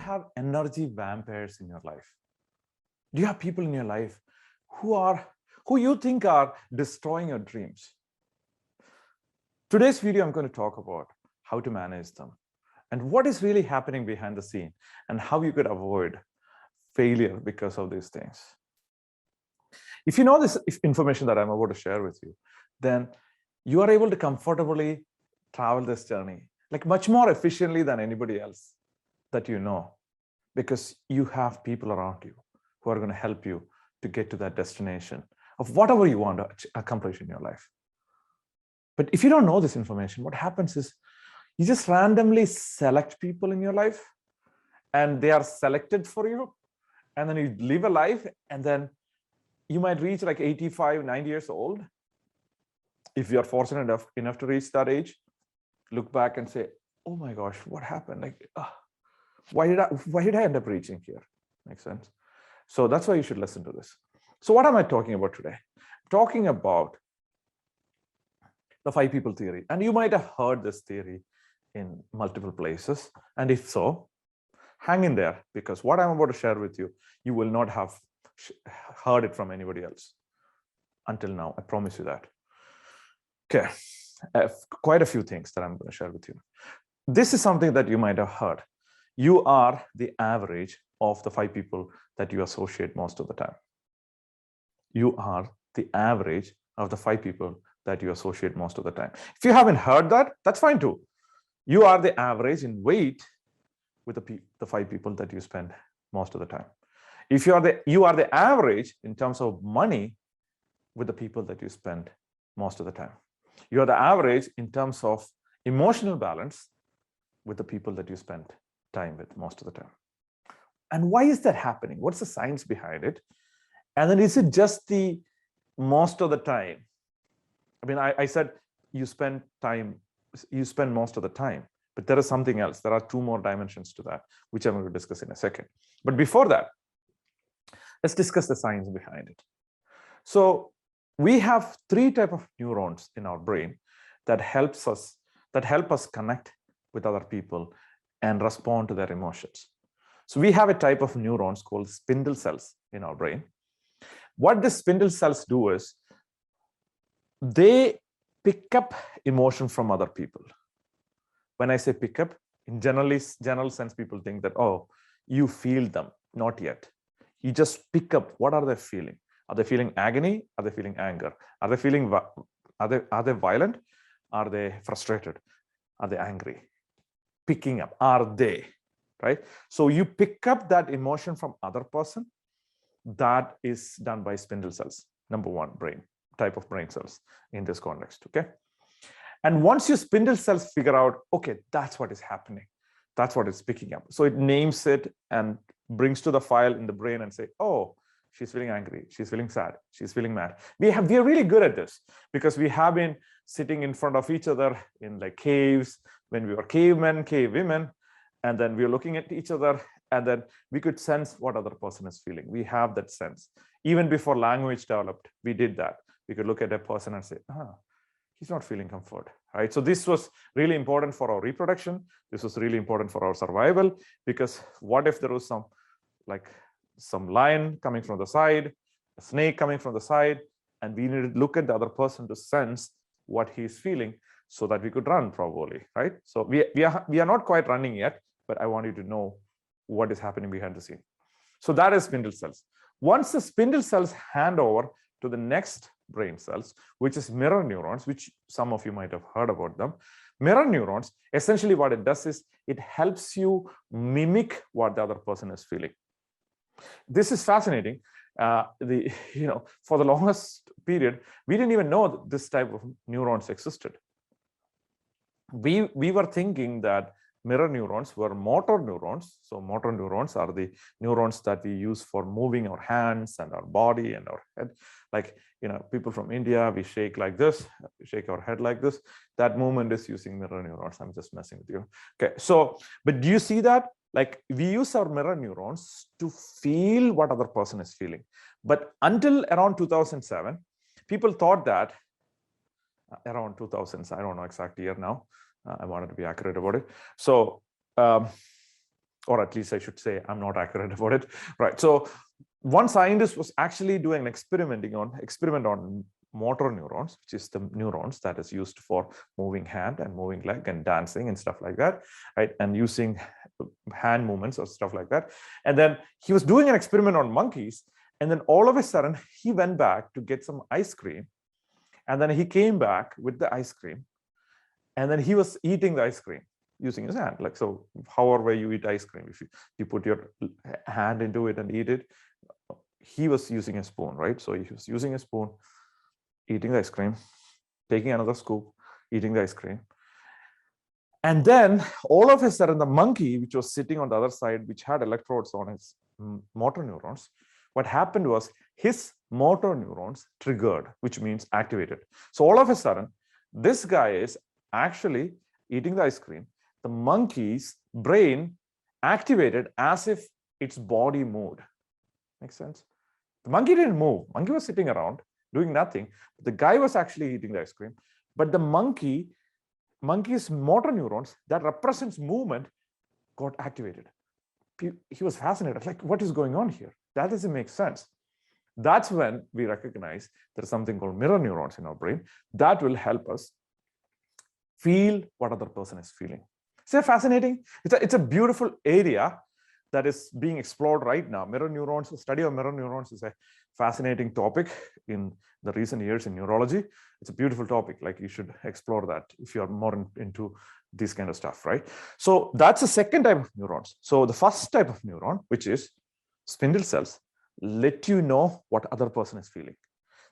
have energy vampires in your life? Do you have people in your life who you think are destroying your dreams? Today's video, I'm going to talk about how to manage them and what is really happening behind the scene and how you could avoid failure because of these things. If you know this information that I'm about to share with you, then you are able to comfortably travel this journey like much more efficiently than anybody else that you know, because you have people around you who are going to help you to get to that destination of whatever you want to accomplish in your life. But if you don't know this information, what happens is you just randomly select people in your life and they are selected for you. And then you live a life and then you might reach like 85, 90 years old. If you're fortunate enough to reach that age, look back and say, oh my gosh, what happened? Like, why did I end up reaching here? Makes sense? So that's why you should listen to this. So what am I talking about today? I'm talking about the 5 people theory. And you might have heard this theory in multiple places. And if so, hang in there, because what I'm about to share with you, you will not have heard it from anybody else until now. I promise you that. Okay, quite a few things that I'm going to share with you. This is something that you might have heard. You are the average of the 5 people that you associate most of the time. You are the average of the 5 people that you associate most of the time. If you haven't heard that, that's fine too. You are the average in weight with the 5 people that you spend most of the time. If you are the average in terms of money with the people that you spend most of the time. You are the average in terms of emotional balance with the people that you spend time with most of the time. And why is that happening? What's the science behind it? And then is it just the most of the time? I mean, I said you spend most of the time, but there is something else. There are 2 more dimensions to that, which I'm going to discuss in a second. But before that, let's discuss the science behind it. So we have 3 types of neurons in our brain that help us connect with other people and respond to their emotions. So we have a type of neurons called spindle cells in our brain. What the spindle cells do is they pick up emotion from other people. When I say pick up, in general sense, people think that, oh, you feel them. Not yet. You just pick up what are they feeling. Are they feeling agony? Are they feeling anger? Are they violent? Are they frustrated? Are they angry? Picking up, are they, right? So you pick up that emotion from other person. That is done by spindle cells, number 1 type of brain cells in this context, okay? And once your spindle cells figure out, okay, that's what is happening. That's what it's picking up. So it names it and brings to the file in the brain and say, oh, she's feeling angry. She's feeling sad. She's feeling mad. We are really good at this because we have been sitting in front of each other in like caves when we were cavemen, cavewomen, and then we are looking at each other and then we could sense what other person is feeling. We have that sense. Even before language developed, we did that. We could look at a person and say, he's not feeling comfort, right? So this was really important for our reproduction. This was really important for our survival, because what if there was some lion coming from the side, a snake coming from the side, and we needed to look at the other person to sense what he's feeling so that we could run probably, right? So we are not quite running yet, but I want you to know what is happening behind the scene. So that is spindle cells. Once the spindle cells hand over to the next brain cells, which is mirror neurons, which some of you might have heard about them. Mirror neurons, essentially what it does is it helps you mimic what the other person is feeling. This is fascinating. For the longest period, we didn't even know that this type of neurons existed. We were thinking that mirror neurons were motor neurons. So motor neurons are the neurons that we use for moving our hands and our body and our head. Like, people from India, we shake like this, we shake our head like this. That movement is using mirror neurons. I'm just messing with you. Okay, so, but do you see that? Like, we use our mirror neurons to feel what other person is feeling. But until around 2007, people thought that around 2000, I don't know exact year now. I wanted to be accurate about it. So or at least I should say I'm not accurate about it, right? So one scientist was actually doing an experiment on motor neurons, which is the neurons that is used for moving hand and moving leg and dancing and stuff like that, right? And using hand movements or stuff like that. And then he was doing an experiment on monkeys, and then all of a sudden he went back to get some ice cream, and then he came back with the ice cream, and then he was eating the ice cream using his hand. Like, so however you eat ice cream, if you put your hand into it and eat it, he was using a spoon, right? So he was using a spoon, eating the ice cream, taking another scoop, eating the ice cream. And then all of a sudden, the monkey, which was sitting on the other side, which had electrodes on its motor neurons, what happened was his motor neurons triggered, which means activated. So all of a sudden, this guy is actually eating the ice cream. The monkey's brain activated as if its body moved. Makes sense? The monkey didn't move. Monkey was sitting around doing nothing. The guy was actually eating the ice cream. But the monkey's motor neurons that represents movement got activated. He was fascinated. Like, what is going on here? That doesn't make sense. That's when we recognize there's something called mirror neurons in our brain that will help us feel what other person is feeling. Isn't that fascinating? It's a beautiful area that is being explored right now. Mirror neurons, the study of mirror neurons is a fascinating topic in the recent years in neurology. It's a beautiful topic. Like, you should explore that if you're more into this kind of stuff, right? So that's the second type of neurons. So the first type of neuron, which is spindle cells, let you know what other person is feeling.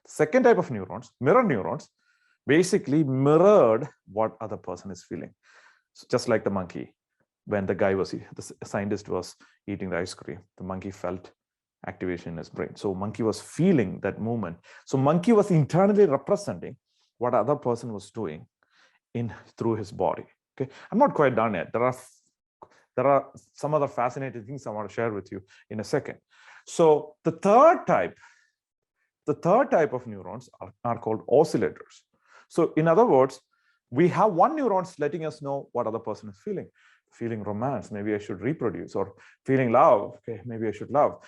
The second type of neurons, mirror neurons, basically mirrored what other person is feeling. So just like the monkey, when the scientist was eating the ice cream, the monkey felt activation in his brain. So monkey was feeling that movement. So monkey was internally representing what other person was doing through his body. Okay, I'm not quite done yet. There are some other fascinating things I want to share with you in a second. So the third type of neurons are called oscillators. So in other words, we have one neurons letting us know what other person is feeling. Feeling romance, maybe I should reproduce, or feeling love, okay, maybe I should love.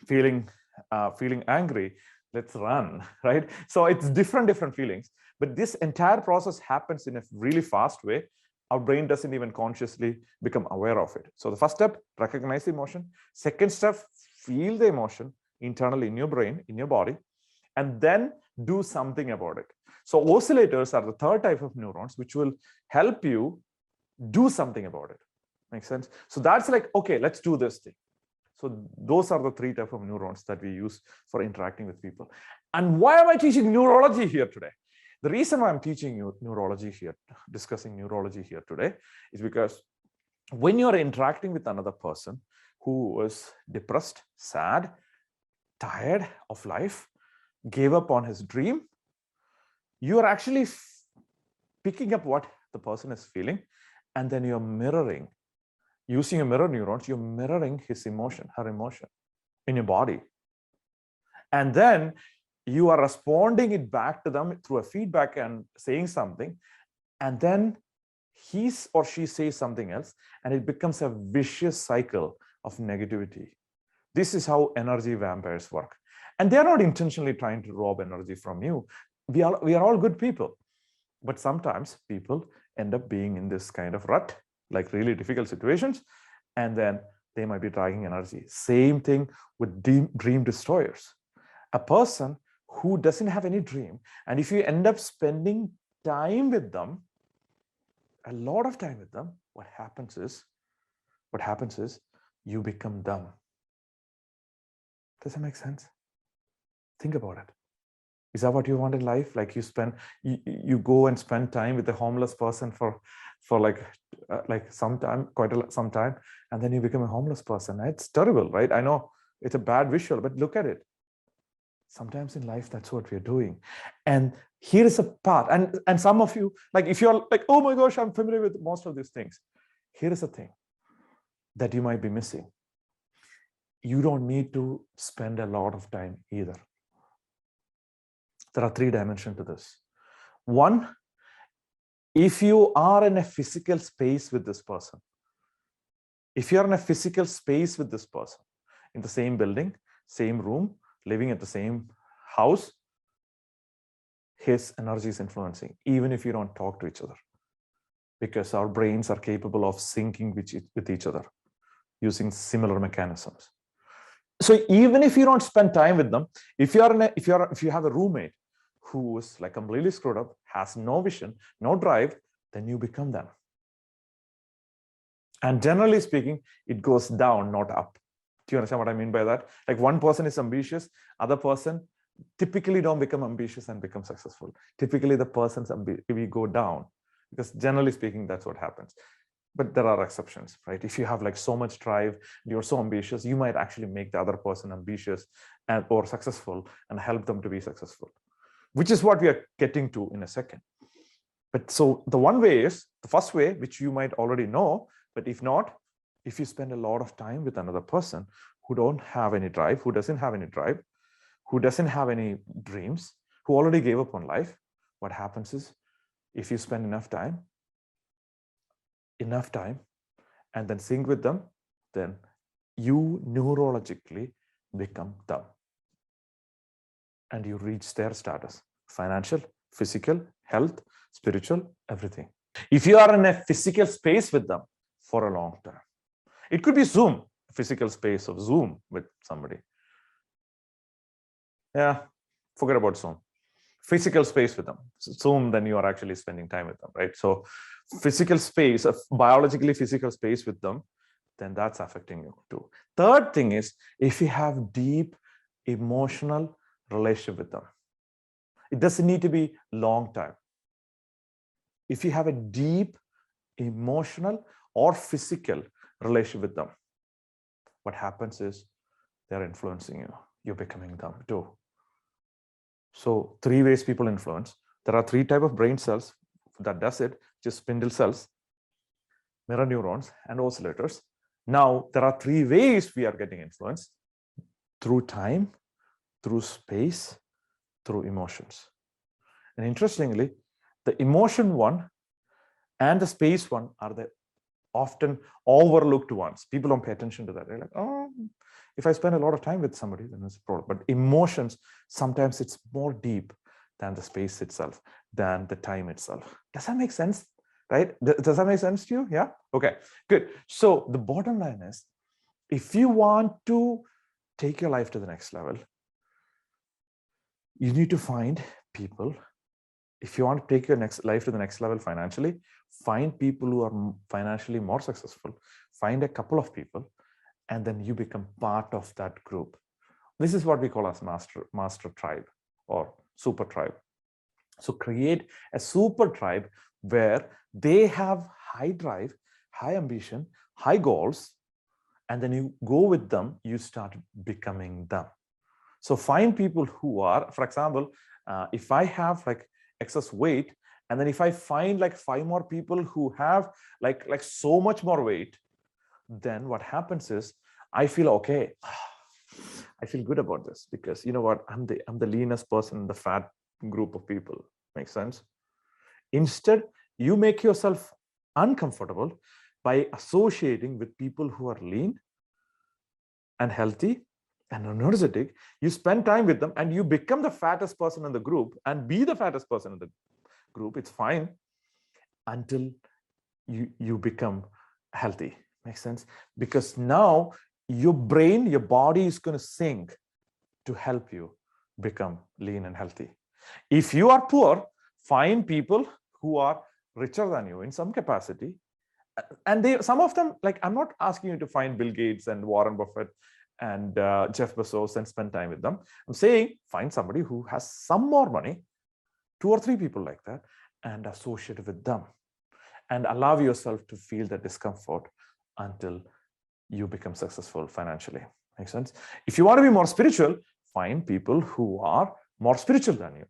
Feeling angry, let's run, right? So it's different feelings, but this entire process happens in a really fast way. Our brain doesn't even consciously become aware of it. So the first step, recognize the emotion. Second step, feel the emotion internally in your brain, in your body, and then do something about it. So oscillators are the third type of neurons, which will help you do something about it. Makes sense? So that's like, okay, let's do this thing. So those are the three types of neurons that we use for interacting with people. And why am I teaching neurology here today? The reason why I'm teaching you neurology here, discussing neurology here today, is because when you're interacting with another person who is depressed, sad, tired of life, gave up on his dream, you are actually picking up what the person is feeling, and then you're mirroring. Using your mirror neurons, you're mirroring his emotion, her emotion in your body. And then you are responding it back to them through a feedback and saying something. And then he or she says something else, and it becomes a vicious cycle of negativity. This is how energy vampires work. And they're not intentionally trying to rob energy from you. We are all good people. But sometimes people end up being in this kind of rut, like really difficult situations, and then they might be dragging energy. Same thing with dream destroyers. A person who doesn't have any dream, and if you end up spending time with them, a lot of time with them, what happens is you become dumb. Does that make sense? Think about it. Is that what you want in life? Like you go and spend time with a homeless person for some time, and then you become a homeless person. It's terrible, right? I know it's a bad visual, but look at it. Sometimes in life, that's what we're doing. And here is a part. And some of you, like, if you're like, oh my gosh, I'm familiar with most of these things. Here is a thing that you might be missing. You don't need to spend a lot of time either. There are 3 dimensions to this. One, if you are in a physical space with this person, If you're in a physical space with this person, in the same building, same room, living at the same house, his energy is influencing, even if you don't talk to each other, because our brains are capable of syncing with each other using similar mechanisms. So even if you don't spend time with them, if you have a roommate who is like completely screwed up, has no vision, no drive, then you become them. And generally speaking, it goes down, not up. Do you understand what I mean by that? Like one person is ambitious, other person typically don't become ambitious and become successful. Typically the person's we go down, because generally speaking, that's what happens. But there are exceptions, right? If you have like so much drive, you're so ambitious, you might actually make the other person ambitious or successful and help them to be successful, which is what we are getting to in a second. But so the first way, which you might already know, but if not, if you spend a lot of time with another person who don't have any drive, who doesn't have any drive, who doesn't have any dreams, who already gave up on life, what happens is, if you spend enough time and then sync with them, then you neurologically become them. And you reach their status, financial, physical, health, spiritual, everything. If you are in a physical space with them for a long time, it could be Zoom, physical space of Zoom with somebody. Yeah, forget about Zoom. Physical space with them. Zoom, then you are actually spending time with them, right? So physical space, a biologically physical space with them, then that's affecting you too. Third thing is, if you have deep emotional relationship with them, it doesn't need to be long time. If you have a deep emotional or physical relationship with them, what happens is they're influencing you. You're becoming them too. So 3 ways people influence. There are 3 types of brain cells that does it, just spindle cells, mirror neurons, and oscillators. Now, there are 3 ways we are getting influence: through time, through space, through emotions. And interestingly, the emotion one and the space one are the often overlooked ones. People don't pay attention to that. They're like, oh, if I spend a lot of time with somebody, then it's a problem. But emotions, sometimes it's more deep than the space itself, than the time itself. Does that make sense? Right? Does that make sense to you? Yeah? Okay, good. So the bottom line is, if you want to take your life to the next level, you need to find people. If you want to take your life to the next level financially, find people who are financially more successful. Find a couple of people, and then you become part of that group. This is what we call as master tribe or super tribe. So create a super tribe where they have high drive, high ambition, high goals, and then you go with them, you start becoming them. So find people who are, for example, if I have like excess weight, and then if I find like 5 more people who have like so much more weight, then what happens is I feel okay. I feel good about this, because you know what, I'm the leanest person in the fat group of people. Makes sense? Instead, you make yourself uncomfortable by associating with people who are lean and healthy and energetic. You spend time with them and you become the fattest person in the group and be the fattest person in the group. It's fine until you become healthy. Makes sense? Because now your brain, your body is going to sync to help you become lean and healthy. If you are poor, find people who are richer than you in some capacity. And some of them, like, I'm not asking you to find Bill Gates and Warren Buffett and Jeff Bezos and spend time with them. I'm saying find somebody who has some more money, 2 or 3 people like that, and associate with them, and allow yourself to feel the discomfort until you become successful financially. Makes sense? If you want to be more spiritual, find people who are more spiritual than you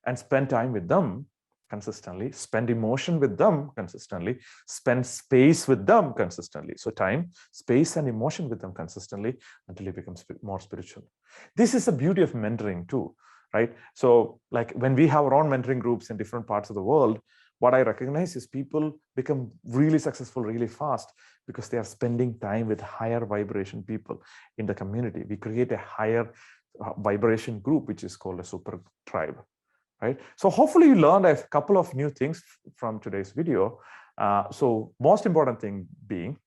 and spend time with them consistently, spend emotion with them consistently, spend space with them consistently. So time, space, and emotion with them consistently until you become more spiritual. This is the beauty of mentoring too, right? So like when we have our own mentoring groups in different parts of the world, what I recognize is people become really successful really fast because they are spending time with higher vibration people in the community. We create a higher vibration group, which is called a super tribe, right? So hopefully you learned a couple of new things from today's video. So most important thing being,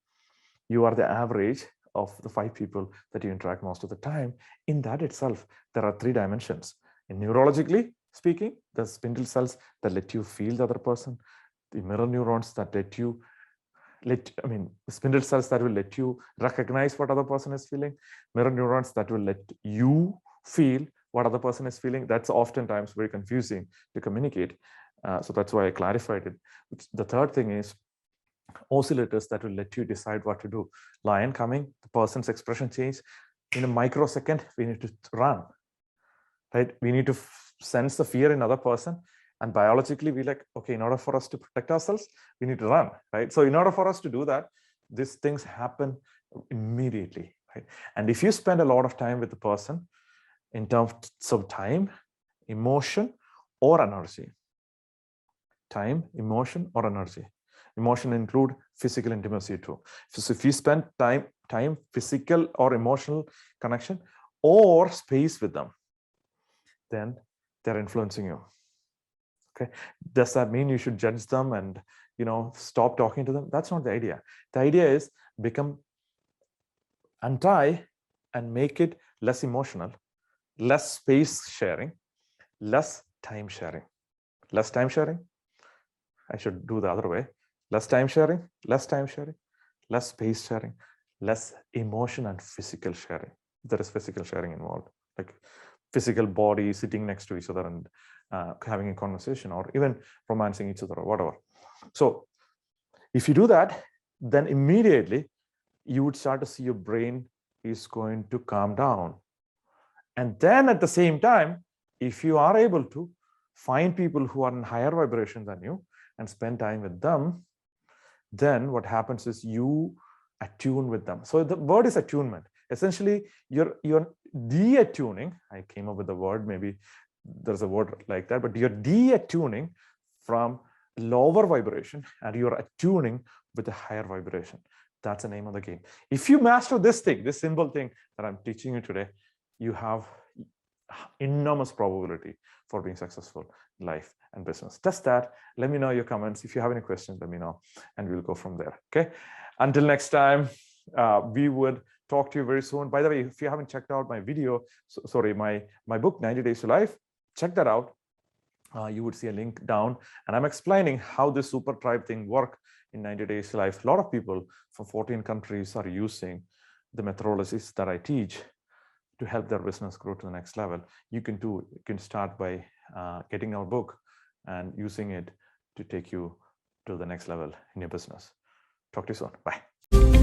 you are the average of the 5 people that you interact most of the time. In that itself, there are 3 dimensions. In neurologically speaking, the spindle cells that let you feel the other person, the mirror neurons that spindle cells that will let you recognize what other person is feeling, mirror neurons that will let you feel what other person is feeling. That's oftentimes very confusing to communicate. So that's why I clarified it. The third thing is oscillators that will let you decide what to do. Lion coming, the person's expression change. In a microsecond, we need to run, right? We need to sense the fear in other person. And biologically, we like, okay, in order for us to protect ourselves, we need to run, right? So in order for us to do that, these things happen immediately, right? And if you spend a lot of time with the person in terms of time, emotion, or energy, time, emotion, or energy. Emotion include physical intimacy too. So if you spend time, physical or emotional connection or space with them, then they're influencing you. Okay. Does that mean you should judge them and, stop talking to them? That's not the idea. The idea is become untie and make it less emotional, less space sharing, less time sharing. Less time sharing. I should do the other way. Less time sharing, less space sharing, less emotion and physical sharing. There is physical sharing involved, like physical body sitting next to each other and having a conversation, or even romancing each other or whatever. So if you do that, then immediately you would start to see your brain is going to calm down. And then at the same time, if you are able to find people who are in higher vibration than you and spend time with them, then what happens is you attune with them. So the word is attunement. Essentially, you're de-attuning. I came up with the word, maybe there's a word like that, but you're de-attuning from lower vibration and you're attuning with a higher vibration. That's the name of the game. If you master this thing, this simple thing that I'm teaching you today, you have enormous probability for being successful in life and business. Test that. Let me know your comments. If you have any questions, let me know, and we'll go from there. Okay. Until next time, we would talk to you very soon. By the way, if you haven't checked out my video, my book, 90 Days to Life, check that out. You would see a link down, and I'm explaining how this super tribe thing works in 90 Days to Life. A lot of people from 14 countries are using the methodologies that I teach to help their business grow to the next level. You can start by getting our book and using it to take you to the next level in your business. Talk to you soon. Bye.